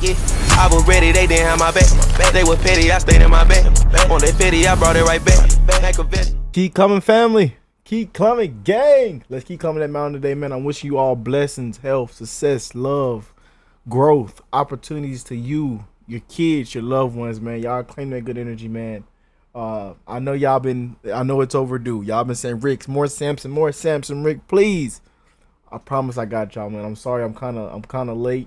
Yeah, I was ready, they didn't have my back. They was petty, I stayed in my bed. On that petty, I brought it right back. Keep coming, family. Keep coming, gang. Let's keep coming that mountain today, man. I'm wishing you all blessings, health, success, love, growth, opportunities to you, your kids, your loved ones, man. Y'all claim that good energy, man. I know I know it's overdue. Y'all been saying, Rick, more Samson, Rick, please. I promise I got y'all, man. I'm sorry, I'm kind of late.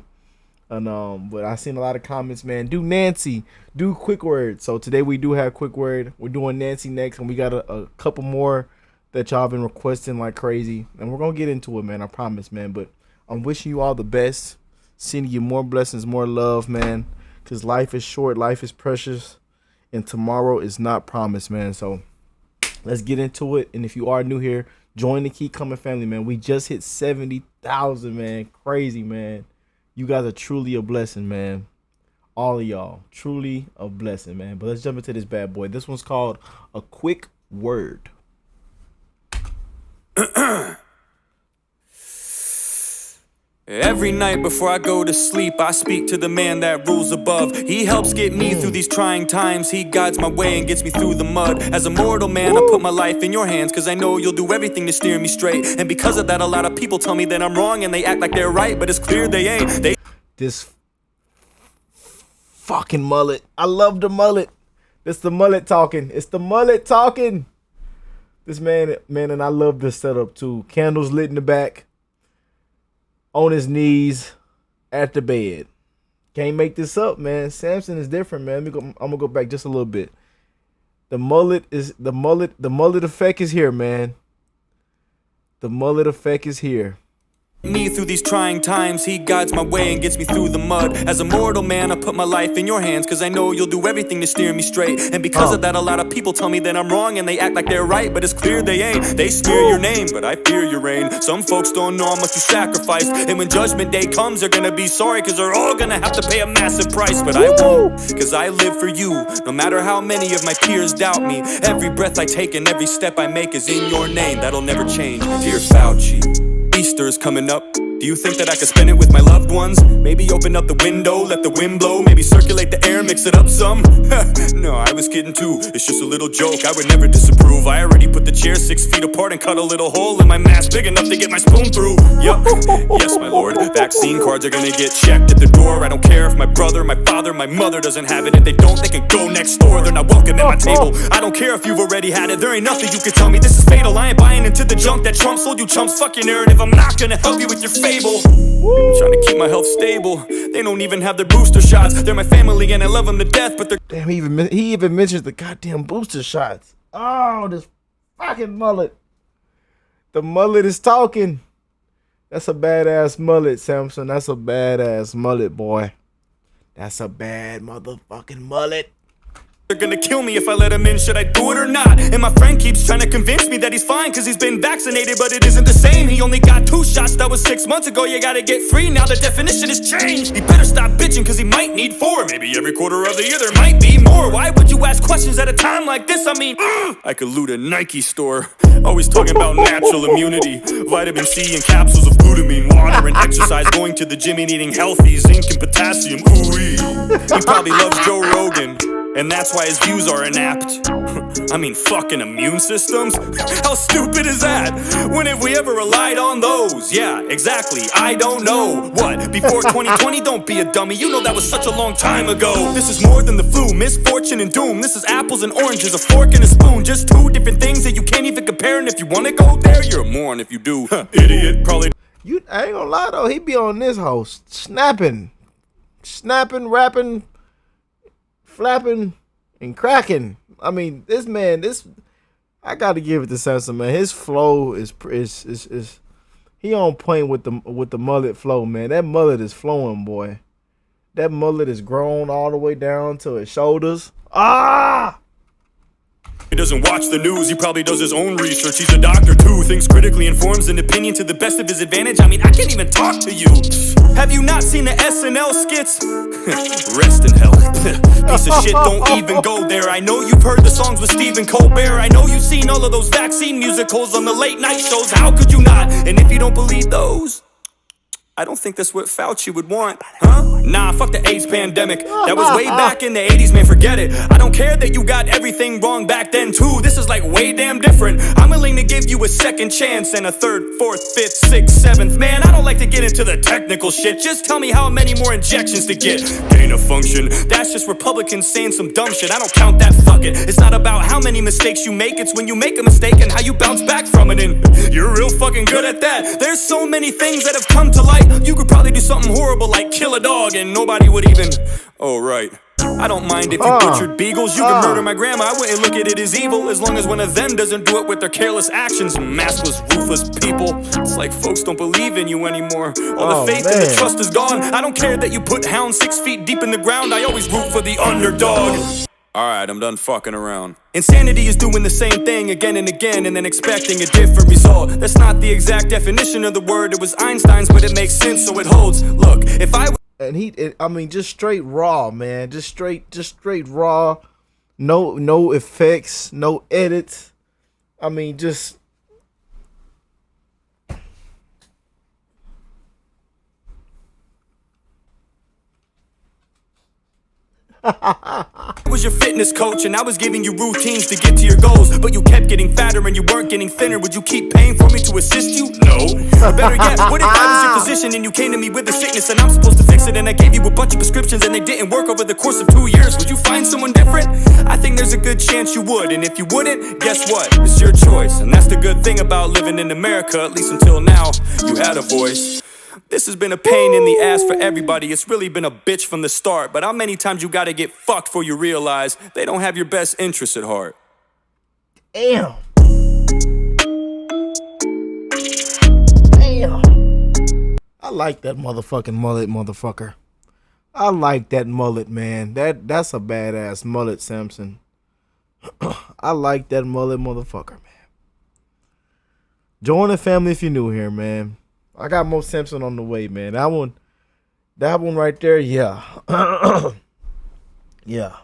And but I seen a lot of comments, man. Do Nancy, do quick word. So today we do have quick word. We're doing Nancy next, and we got a couple more that y'all been requesting like crazy, and we're gonna get into it, man. I promise, man. But I'm wishing you all the best, sending you more blessings, more love, man. Cause life is short, life is precious, and tomorrow is not promised, man. So let's get into it. And if you are new here, join the Keep Coming family, man. We just hit 70,000, man. Crazy, man. You guys are truly a blessing, man. All of y'all, truly a blessing, man. But let's jump into this bad boy. This one's called A Quick Word. Every night before I go to sleep, I speak to the man that rules above. He helps get me through these trying times. He guides my way and gets me through the mud. As a mortal man, I put my life in your hands, cause I know you'll do everything to steer me straight. And because of that, a lot of people tell me that I'm wrong, and they act like they're right, but it's clear they ain't. This fucking mullet. I love the mullet. It's the mullet talking. It's the mullet talking. This man, and I love this setup too. Candles lit in the back. On his knees at the bed. Can't make this up, man. Samson is different, man. I'm gonna go back just a little bit. The mullet effect is here, man. The mullet effect is here. Me through these trying times, he guides my way and gets me through the mud. As a mortal man, I put my life in your hands, cause I know you'll do everything to steer me straight. And because of that, a lot of people tell me that I'm wrong, and they act like they're right, but it's clear they ain't. They smear your name, but I fear your reign. Some folks don't know how much you sacrificed, and when judgment day comes, they're gonna be sorry, cause they're all gonna have to pay a massive price. But I won't, cause I live for you, no matter how many of my peers doubt me. Every breath I take and every step I make is in your name. That'll never change. Dear Fauci, Easter is coming up. Do you think that I could spend it with my loved ones? Maybe open up the window, let the wind blow. Maybe circulate the air, mix it up some. No, I was kidding too. It's just a little joke, I would never disapprove. I already put the chair 6 feet apart and cut a little hole in my mask big enough to get my spoon through. Yup, yes my lord. Vaccine cards are gonna get checked at the door. I don't care if my brother, my father, my mother doesn't have it. If they don't, they can go next door. They're not welcome at my table. I don't care if you've already had it. There ain't nothing you can tell me. This is fatal. I ain't buying into the junk that Trump sold you chumps. Fuck your narrative. I'm not gonna help you with your fable. I'm trying to keep my health stable. They don't even have their booster shots. They're my family and I love them to death, but they're... Damn, he even mentions the goddamn booster shots. Oh, this fucking mullet. The mullet is talking. That's a badass mullet, Samson. That's a badass mullet, boy. That's a bad motherfucking mullet. They're gonna kill me if I let him in, should I do it or not? And my friend keeps trying to convince me that he's fine cause he's been vaccinated, but it isn't the same. He only got 2 shots, that was 6 months ago. You gotta get free, now the definition has changed. He better stop bitching cause he might need 4. Maybe every quarter of the year there might be more. Why would you ask questions at a time like this? I mean, I could loot a Nike store. Always talking about natural immunity, vitamin C and capsules of glutamine, water and exercise, going to the gym and eating healthy, zinc and potassium. Ooh-wee. He probably loves Joe Rogan, and that's why his views are inapt. I mean, fucking immune systems? How stupid is that? When have we ever relied on those? Yeah, exactly, I don't know. What, before 2020? Don't be a dummy, you know that was such a long time ago. This is more than the flu, misfortune and doom. This is apples and oranges, a fork and a spoon. Just 2 different things that you can't even compare. And if you wanna go there, you're a moron if you do. Idiot, probably. I ain't gonna lie though, he be on this host snapping, rapping, flapping, and cracking. I mean, this man, I gotta give it to Samson, man. His flow is he on point with the mullet flow, man. That mullet is flowing, boy. That mullet is grown all the way down to his shoulders. Ah! He doesn't watch the news, he probably does his own research. He's a doctor too, thinks critically, informs an opinion to the best of his advantage. I mean, I can't even talk to you. Have you not seen the SNL skits? Rest in hell. Piece of shit, don't even go there. I know you've heard the songs with Stephen Colbert. I know you've seen all of those vaccine musicals on the late night shows. How could you not? And if you don't believe those, I don't think that's what Fauci would want, huh? Nah, fuck the AIDS pandemic. That was way back in the 80s, man, forget it. I don't care that you got everything wrong back then, too. This is like way damn different. I'm willing to give you a second chance and a third, fourth, fifth, sixth, seventh. Man, I don't like to get into the technical shit. Just tell me how many more injections to get. Gain of function. That's just Republicans saying some dumb shit. I don't count that, fuck it. It's not about how many mistakes you make. It's when you make a mistake and how you bounce back from it. And you're real fucking good at that. There's so many things that have come to light. You could probably do something horrible like kill a dog and nobody would even... Oh, right. I don't mind if you butchered beagles. You can murder my grandma, I wouldn't look at it as evil, as long as one of them doesn't do it with their careless actions. Maskless, ruthless people. It's like folks don't believe in you anymore. All the faith and the trust is gone. I don't care that you put hounds 6 feet deep in the ground. I always root for the underdog. Alright, I'm done fucking around. Insanity is doing the same thing again and again and then expecting a different result. That's not the exact definition of the word. It was Einstein's, but it makes sense, so it holds. Look, if I... And I mean, just straight raw, man. Just straight raw. No effects, no edits. I mean, just... I was your fitness coach and I was giving you routines to get to your goals, but you kept getting fatter and you weren't getting thinner. Would you keep paying for me to assist you? No. Or better yet, what if I was your physician and you came to me with a sickness and I'm supposed to fix it, and I gave you a bunch of prescriptions and they didn't work over the course of 2 years? Would you find someone different? I think there's a good chance you would, and if you wouldn't, guess what? It's your choice, and that's the good thing about living in America. At least until now, you had a voice. This has been a pain in the ass for everybody. It's really been a bitch from the start. But how many times you gotta get fucked before you realize they don't have your best interests at heart? Damn. I like that motherfucking mullet, motherfucker. I like that mullet, man. That's a badass mullet, Samson. I like that mullet, motherfucker, man. Join the family if you're new here, man. I got more Samson on the way, man. That one right there, yeah. Yeah.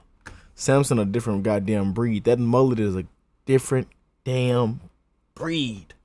Samson a different goddamn breed. That mullet is a different damn breed.